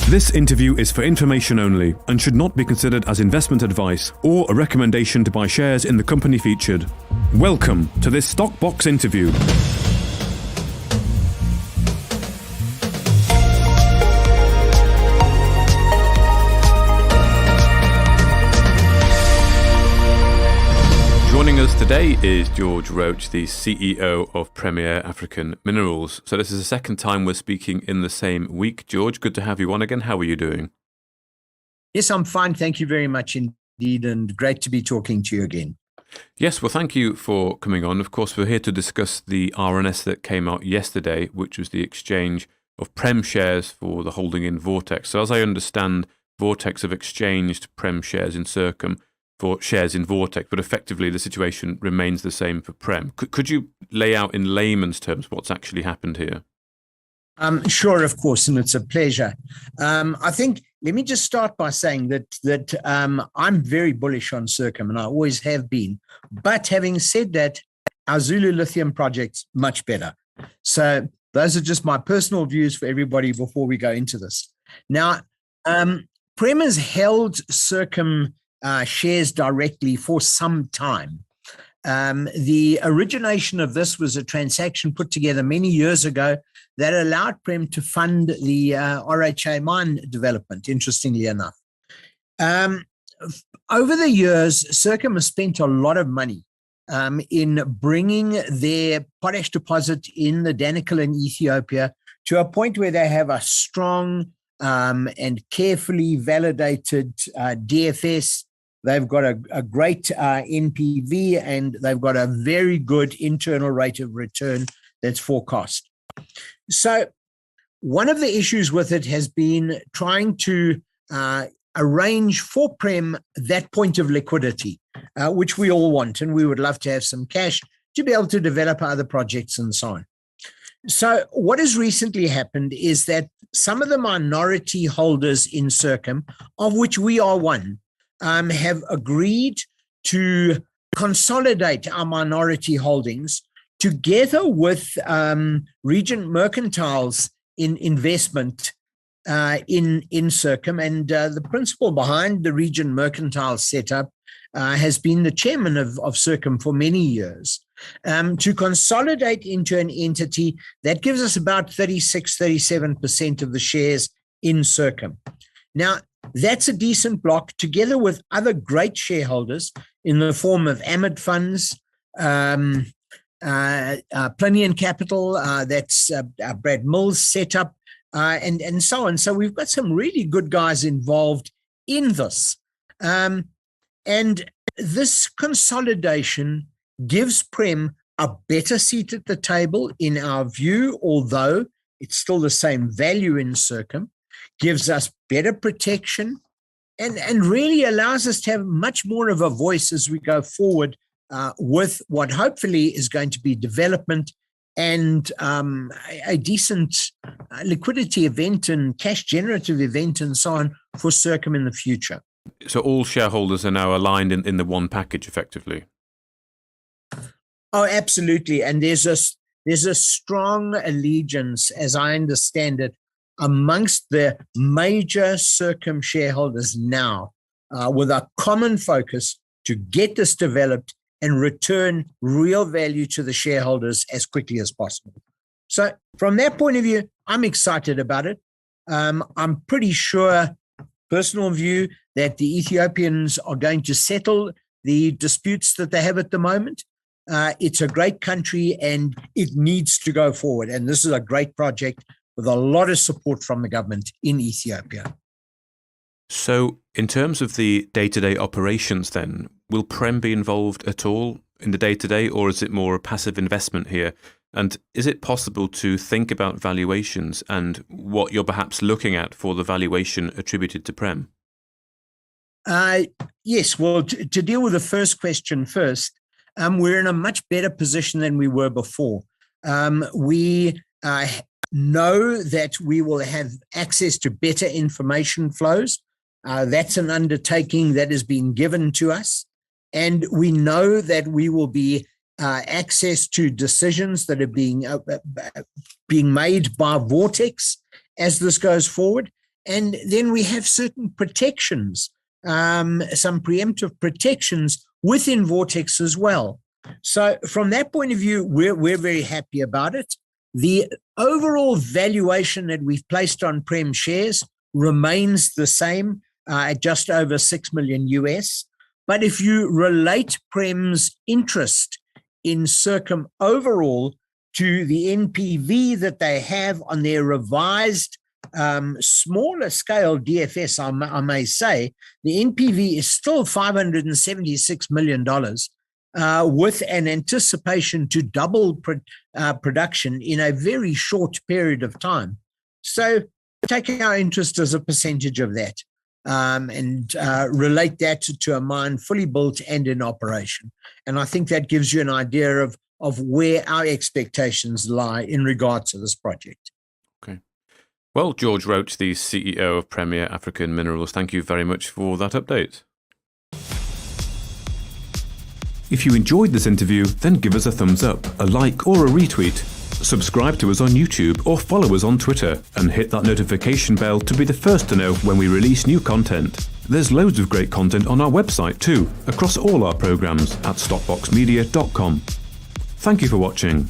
This interview is for information only and should not be considered as investment advice or a recommendation to buy shares in the company featured. Welcome to this Stock Box interview. Joining us today is George Roach, the CEO of Premier African Minerals. So this is the second time we're speaking in the same week. George, good to have you on again. How are you doing? Yes, I'm fine. Thank you very much indeed, and great to be talking to you again. Yes, well, thank you for coming on. Of course, we're here to discuss the RNS that came out yesterday, which was the exchange of Prem shares for the holding in Vortex. So as I understand, Vortex have exchanged Prem shares in Circum for shares in Vortex, but effectively the situation remains the same for Prem. Could you lay out in layman's terms what's actually happened here? Sure, of course, and it's a pleasure. I think, let me just start by saying that I'm very bullish on Circum, and I always have been. But having said that, our Zulu lithium project's much better. So those are just my personal views for everybody before we go into this. Now, Prem has held Circum shares directly for some time. The origination of this was a transaction put together many years ago that allowed Prem to fund the RHA mine development, interestingly enough. Over the years, Circum has spent a lot of money in bringing their potash deposit in the Danakil in Ethiopia to a point where they have a strong and carefully validated DFS. They've got a great NPV, and they've got a very good internal rate of return that's forecast. So one of the issues with it has been trying to arrange for Prem that point of liquidity, which we all want, and we would love to have some cash to be able to develop other projects and so on. So what has recently happened is that some of the minority holders in Circum, of which we are one, have agreed to consolidate our minority holdings together with Regent Mercantile's investment in Circum. And the principal behind the Regent Mercantile setup has been the chairman of Circum for many years, to consolidate into an entity that gives us about 36-37% of the shares in Circum. Now, that's a decent block, together with other great shareholders in the form of Amid Funds, Plinian Capital, that's Brad Mills set up, and so on. So we've got some really good guys involved in this. And this consolidation gives Prem a better seat at the table, in our view, although it's still the same value in Circum, gives us better protection, and really allows us to have much more of a voice as we go forward with what hopefully is going to be development and a decent liquidity event and cash generative event and so on for Circum in the future. So all shareholders are now aligned in the one package, effectively? Oh, absolutely. And there's a strong allegiance, as I understand it, amongst the major Circum shareholders now, with a common focus to get this developed and return real value to the shareholders as quickly as possible. So from that point of view, I'm excited about it. I'm pretty sure, personal view, that the Ethiopians are going to settle the disputes that they have at the moment. It's a great country and it needs to go forward. And this is a great project with a lot of support from the government in Ethiopia. So in terms of the day-to-day operations then, will Prem be involved at all in the day-to-day, or is it more a passive investment here? And is it possible to think about valuations and what you're perhaps looking at for the valuation attributed to Prem? Yes, well, to deal with the first question first, we're in a much better position than we were before. We know that we will have access to better information flows. That's an undertaking that has been given to us. And we know that we will be access to decisions that are being made by Vortex as this goes forward. And then we have certain protections, some preemptive protections within Vortex as well. So from that point of view, we're very happy about it. The overall valuation that we've placed on Prem shares remains the same at just over $6 million US. But if you relate Prem's interest in Circum overall to the NPV that they have on their revised smaller scale DFS, I may say, the NPV is still $576 million with an anticipation to double production in a very short period of time. So taking our interest as a percentage of that and relate that to a mine fully built and in operation. And I think that gives you an idea of where our expectations lie in regard to this project. Okay. Well, George Roach, the CEO of Premier African Minerals, thank you very much for that update. If you enjoyed this interview, then give us a thumbs up, a like or a retweet. Subscribe to us on YouTube or follow us on Twitter and hit that notification bell to be the first to know when we release new content. There's loads of great content on our website too, across all our programs at stopboxmedia.com. Thank you for watching.